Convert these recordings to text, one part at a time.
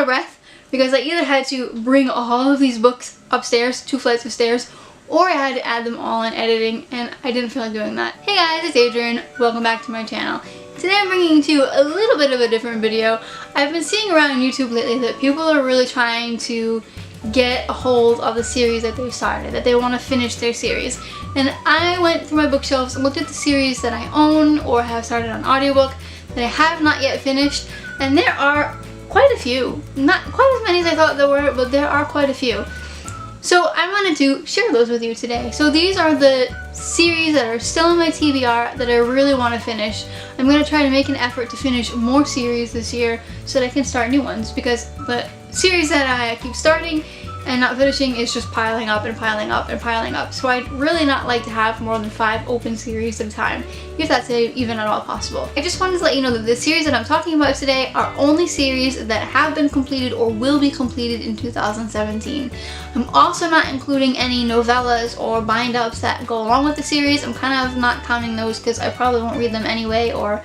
of breath because I either had to bring all of these books upstairs, 2 flights of stairs, or I had to add them all in editing, and I didn't feel like doing that. Hey guys, it's Adrian. Welcome back to my channel. Today I'm bringing to you a little bit of a different video. I've been seeing around YouTube lately that people are really trying to get a hold of the series that they've started, that they want to finish their series. And I went through my bookshelves and looked at the series that I own or have started on audiobook that I have not yet finished, and there are quite a few. Not quite as many as I thought there were, but there are quite a few. So I wanted to share those with you today. So these are the series that are still in my TBR that I really want to finish. I'm going to try to make an effort to finish more series this year so that I can start new ones, because the series that I keep starting and not finishing is just piling up and piling up and piling up. So I'd really not like to have more than 5 open series at a time, if that's even at all possible. I just wanted to let you know that the series that I'm talking about today are only series that have been completed or will be completed in 2017. I'm also not including any novellas or bind-ups that go along with the series. I'm kind of not counting those because I probably won't read them anyway, or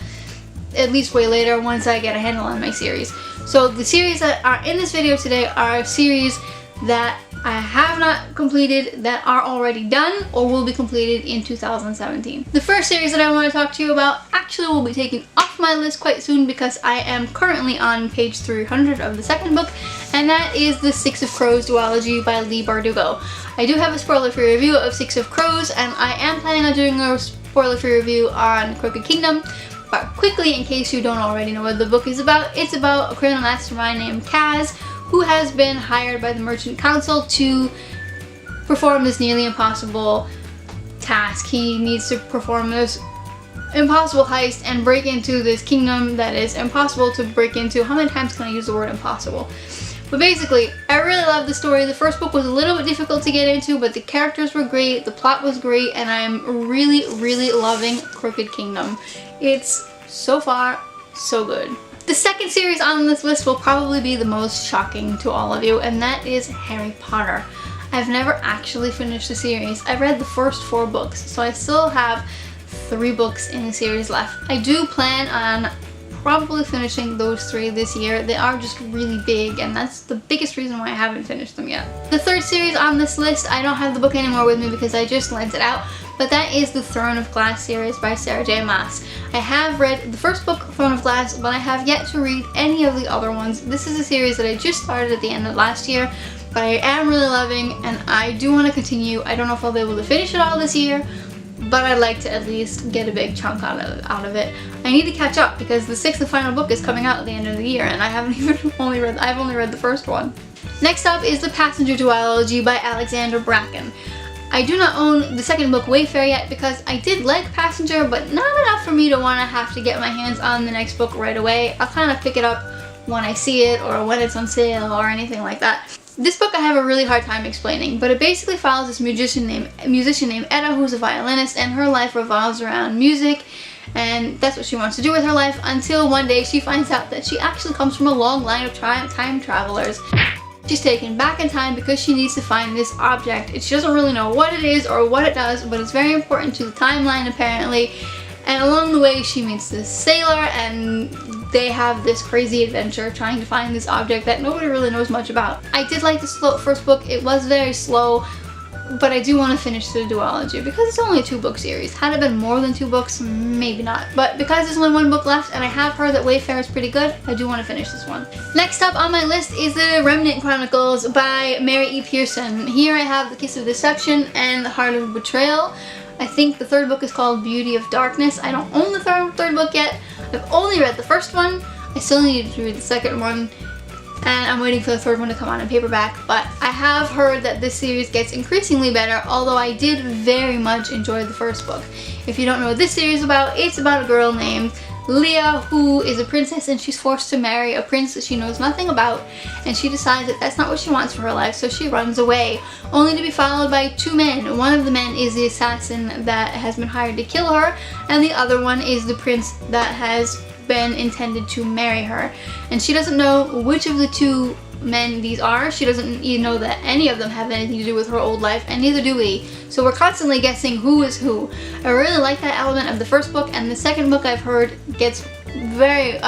at least way later once I get a handle on my series. So the series that are in this video today are series that I have not completed, that are already done or will be completed in 2017. The first series that I want to talk to you about actually will be taken off my list quite soon because I am currently on page 300 of the second book, and that is the Six of Crows duology by Leigh Bardugo. I do have a spoiler-free review of Six of Crows, and I am planning on doing a spoiler-free review on Crooked Kingdom. But quickly, in case you don't already know what the book is about, it's about a criminal mastermind named Kaz, who has been hired by the Merchant Council to perform this nearly impossible task. He needs to perform this impossible heist and break into this kingdom that is impossible to break into. How many times can I use the word impossible? But basically, I really love the story. The first book was a little bit difficult to get into, but the characters were great, the plot was great, and I'm really, really loving Crooked Kingdom. It's so far so good. The second series on this list will probably be the most shocking to all of you, and that is Harry Potter. I've never actually finished the series. I read the first 4 books, so I still have 3 books in the series left. I do plan on probably finishing those 3 this year. They are just really big, and that's the biggest reason why I haven't finished them yet. The third series on this list, I don't have the book anymore with me because I just lent it out, but that is the Throne of Glass series by Sarah J. Maas. I have read the first book, Throne of Glass, but I have yet to read any of the other ones. This is a series that I just started at the end of last year, but I am really loving, and I do want to continue. I don't know if I'll be able to finish it all this year, but I'd like to at least get a big chunk out of it. I need to catch up because the 6th and final book is coming out at the end of the year, and I haven't even I've only read the first one. Next up is The Passenger duology by Alexandra Bracken. I do not own the second book, Wayfarer, yet because I did like Passenger, but not enough for me to want to have to get my hands on the next book right away. I'll kind of pick it up when I see it or when it's on sale or anything like that. This book I have a really hard time explaining, but it basically follows this musician named Etta, who's a violinist, and her life revolves around music, and that's what she wants to do with her life until one day she finds out that she actually comes from a long line of time travelers. She's taken back in time because she needs to find this object. She doesn't really know what it is or what it does, but it's very important to the timeline apparently. And along the way she meets this sailor, and they have this crazy adventure trying to find this object that nobody really knows much about. I did like the first book. It was very slow, but I do want to finish the duology because it's only a 2-book series. Had it been more than 2 books, maybe not. But because there's only 1 book left and I have heard that Wayfarer is pretty good, I do want to finish this one. Next up on my list is The Remnant Chronicles by Mary E. Pearson. Here I have The Kiss of Deception and The Heart of Betrayal. I think the 3rd book is called Beauty of Darkness. I don't own the third book yet. I've only read the first one. I still need to read the second one, and I'm waiting for the 3rd one to come out in paperback. But I have heard that this series gets increasingly better, although I did very much enjoy the first book. If you don't know what this series is about, it's about a girl named Leah, who is a princess, and she's forced to marry a prince that she knows nothing about, and she decides that that's not what she wants for her life, so she runs away, only to be followed by 2 men. One of the men is the assassin that has been hired to kill her, and the other one is the prince that has been intended to marry her. And she doesn't know which of the 2 men these are. She doesn't even know that any of them have anything to do with her old life, and neither do we. So we're constantly guessing who is who. I really like that element of the first book, and the second book I've heard gets very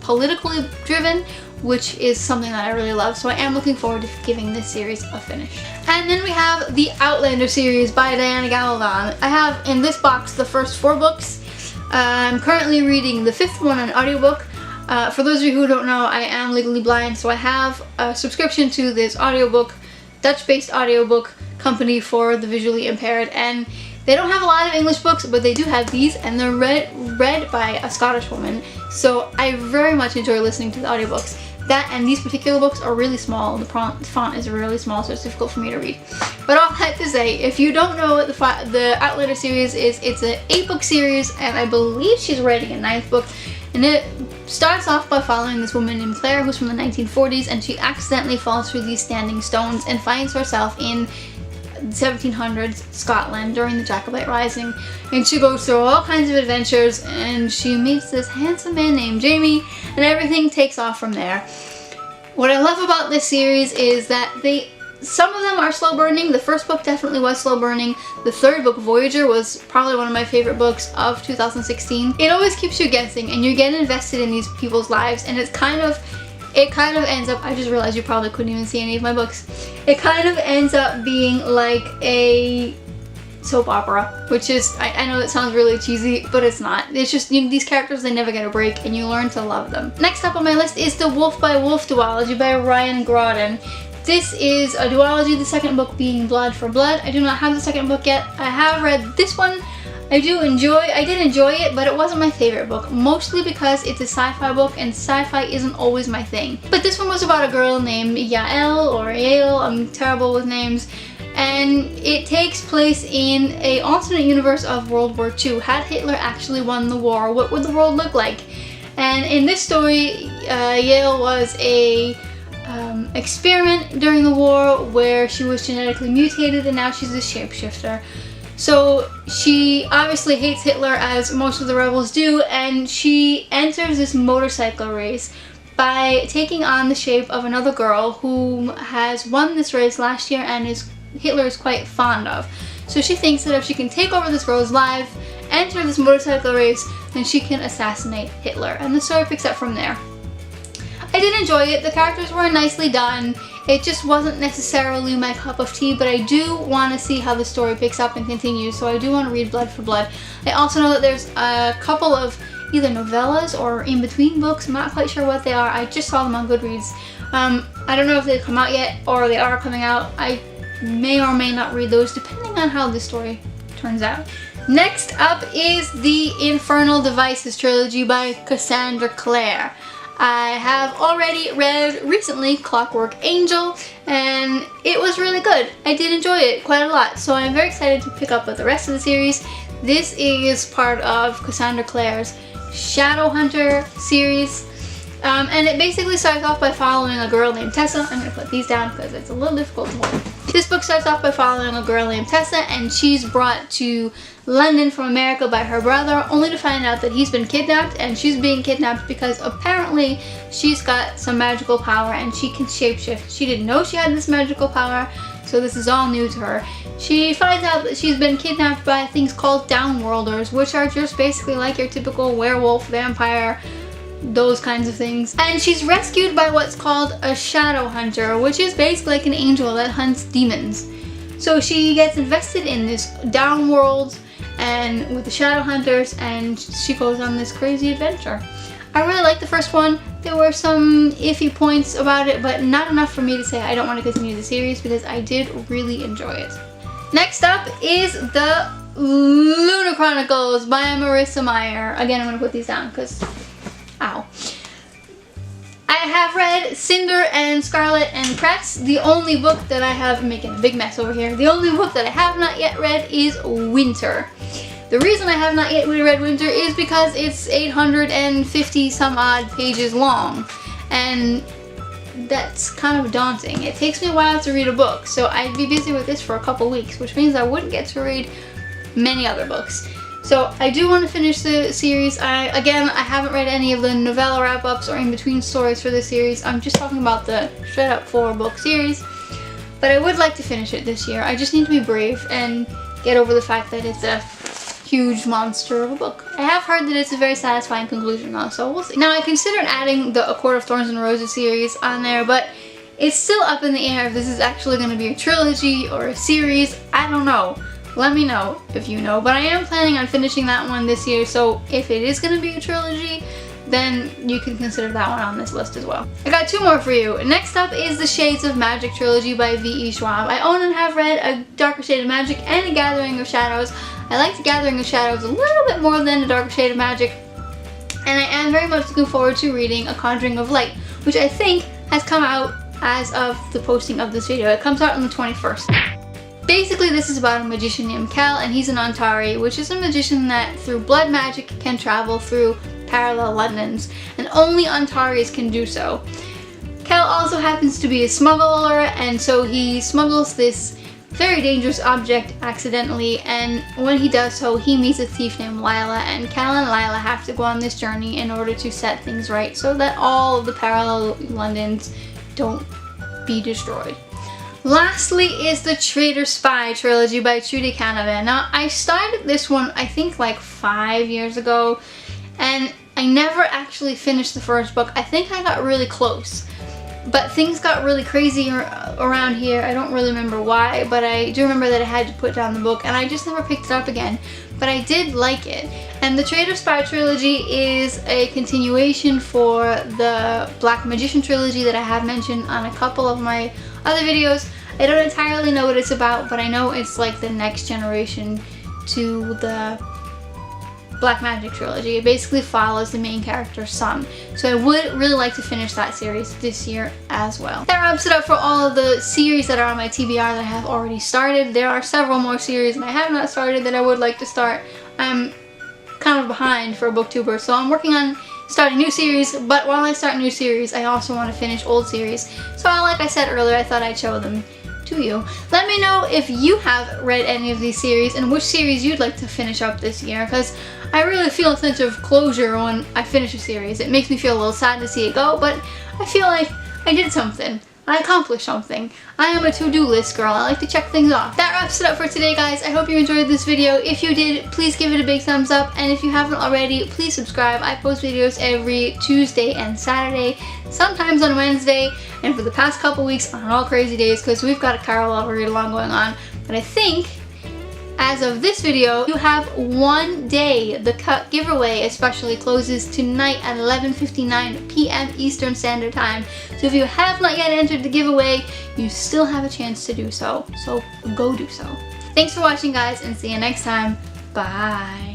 politically driven, which is something that I really love. So I am looking forward to giving this series a finish. And then we have the Outlander series by Diana Gabaldon. I have in this box the first 4 books. I'm currently reading the 5th one on audiobook. For those of you who don't know, I am legally blind, so I have a subscription to this audiobook, Dutch-based audiobook company for the visually impaired, and they don't have a lot of English books, but they do have these, and they're read by a Scottish woman, so I very much enjoy listening to the audiobooks. That and these particular books are really small. The font is really small, so it's difficult for me to read. But all that to say, if you don't know what the Outlander series is, it's an 8-book series, and I believe she's writing a 9th book. And it starts off by following this woman named Claire, who's from the 1940s, and she accidentally falls through these standing stones and finds herself in 1700s Scotland during the Jacobite Rising. And she goes through all kinds of adventures, and she meets this handsome man named Jamie, and everything takes off from there. What I love about this series is that some of them are slow burning. The first book definitely was slow burning. The 3rd book, Voyager, was probably one of my favorite books of 2016. It always keeps you guessing, and you get invested in these people's lives, and it kind of ends up, I just realized you probably couldn't even see any of my books. It kind of ends up being like a soap opera, which is, I know it sounds really cheesy, but it's not. It's just, you know, these characters, they never get a break, and you learn to love them. Next up on my list is the Wolf by Wolf duology by Ryan Grodin. This is a duology, the 2nd book being Blood for Blood. I do not have the 2nd book yet. I have read this one. I did enjoy it, but it wasn't my favorite book, mostly because it's a sci-fi book, and sci-fi isn't always my thing. But this one was about a girl named Yael, or Yael, I'm terrible with names, and it takes place in an alternate universe of World War II. Had Hitler actually won the war, what would the world look like? And in this story, Yael was a experiment during the war where she was genetically mutated, and now she's a shapeshifter. So she obviously hates Hitler, as most of the rebels do, and she enters this motorcycle race by taking on the shape of another girl who has won this race last year and Hitler is quite fond of. So she thinks that if she can take over this girl's life, enter this motorcycle race, then she can assassinate Hitler. And the story picks up from there. I did enjoy it. The characters were nicely done. It just wasn't necessarily my cup of tea, but I do want to see how the story picks up and continues, so I do want to read Blood for Blood. I also know that there's a couple of either novellas or in-between books. I'm not quite sure what they are. I just saw them on Goodreads. I don't know if they've come out yet or they are coming out. I may or may not read those, depending on how the story turns out. Next up is the Infernal Devices trilogy by Cassandra Clare. I have already read recently Clockwork Angel, and it was really good. I did enjoy it quite a lot, so I'm very excited to pick up with the rest of the series. This is part of Cassandra Clare's Shadowhunter series, and it basically starts off by following a girl named Tessa. I'm going to put these down because it's a little difficult to hold. This book starts off by following a girl named Tessa, and she's brought to London from America by her brother, only to find out that he's been kidnapped, and she's being kidnapped because apparently she's got some magical power and she can shapeshift. She didn't know she had this magical power, so this is all new to her. She finds out that she's been kidnapped by things called downworlders, which are just basically like your typical werewolf, vampire, those kinds of things. And she's rescued by what's called a shadow hunter, which is basically like an angel that hunts demons. So she gets invested in this downworld and with the shadow hunters, and she goes on this crazy adventure. I really liked the first one. There were some iffy points about it, but not enough for me to say I don't want to continue the series, because I did really enjoy it. Next up is the Lunar Chronicles by Marissa Meyer. Again, I'm going to put these down because ow. I have read Cinder and Scarlet and Cress. The only book that I have, I'm making a big mess over here. The only book that I have not yet read is Winter. The reason I have not yet read Winter is because it's 850 some odd pages long, and that's kind of daunting. It takes me a while to read a book, so I'd be busy with this for a couple weeks, which means I wouldn't get to read many other books. So I do want to finish the series. I haven't read any of the novella wrap-ups or in-between stories for this series. I'm just talking about the straight-up 4-book series. But I would like to finish it this year. I just need to be brave and get over the fact that it's a huge monster of a book. I have heard that it's a very satisfying conclusion though, so we'll see. Now I considered adding the A Court of Thorns and Roses series on there, but it's still up in the air if this is actually going to be a trilogy or a series. I don't know. Let me know if you know, but I am planning on finishing that one this year, so if it is going to be a trilogy, then you can consider that one on this list as well. I got two more for you. Next up is the Shades of Magic trilogy by V.E. Schwab. I own and have read A Darker Shade of Magic and A Gathering of Shadows. I like The Gathering of Shadows a little bit more than A Darker Shade of Magic, and I am very much looking forward to reading A Conjuring of Light, which I think has come out as of the posting of this video. It comes out on the 21st. Basically, this is about a magician named Cal, and he's an Antari, which is a magician that through blood magic can travel through parallel Londons, and only Antaris can do so. Cal also happens to be a smuggler, and so he smuggles this very dangerous object accidentally, and when he does so, he meets a thief named Lila, and Cal and Lila have to go on this journey in order to set things right so that all of the parallel Londons don't be destroyed. Lastly is the Traitor Spy trilogy by Trudy Canavan. Now, I started this one I think like 5 years ago, and I never actually finished the first book. I think I got really close, but things got really crazy around here. I don't really remember why, but I do remember that I had to put down the book, and I just never picked it up again. But I did like it. And the Traitor Spy trilogy is a continuation for the Black Magician trilogy that I have mentioned on a couple of my other videos. I don't entirely know what it's about, but I know it's like the next generation to the Black Magic trilogy. It basically follows the main character's son. So I would really like to finish that series this year as well. That wraps it up for all of the series that are on my TBR that I have already started. There are several more series that I have not started that I would like to start. I'm kind of behind for a booktuber, so I'm working on starting new series, but while I start new series, I also want to finish old series. So like I said earlier, I thought I'd show them to you. Let me know if you have read any of these series and which series you'd like to finish up this year, because I really feel a sense of closure when I finish a series. It makes me feel a little sad to see it go, but I feel like I did something. I accomplished something. I am a to-do list girl. I like to check things off. That wraps it up for today, guys. I hope you enjoyed this video. If you did, please give it a big thumbs up, and if you haven't already, please subscribe. I post videos every Tuesday and Saturday, sometimes on Wednesday, and for the past couple weeks on all crazy days, because we've got a parallel read along going on. But I think, as of this video, you have one day. The giveaway especially closes tonight at 11:59 p.m. Eastern Standard Time. So if you have not yet entered the giveaway, you still have a chance to do so. So go do so. Thanks for watching, guys, and see you next time. Bye.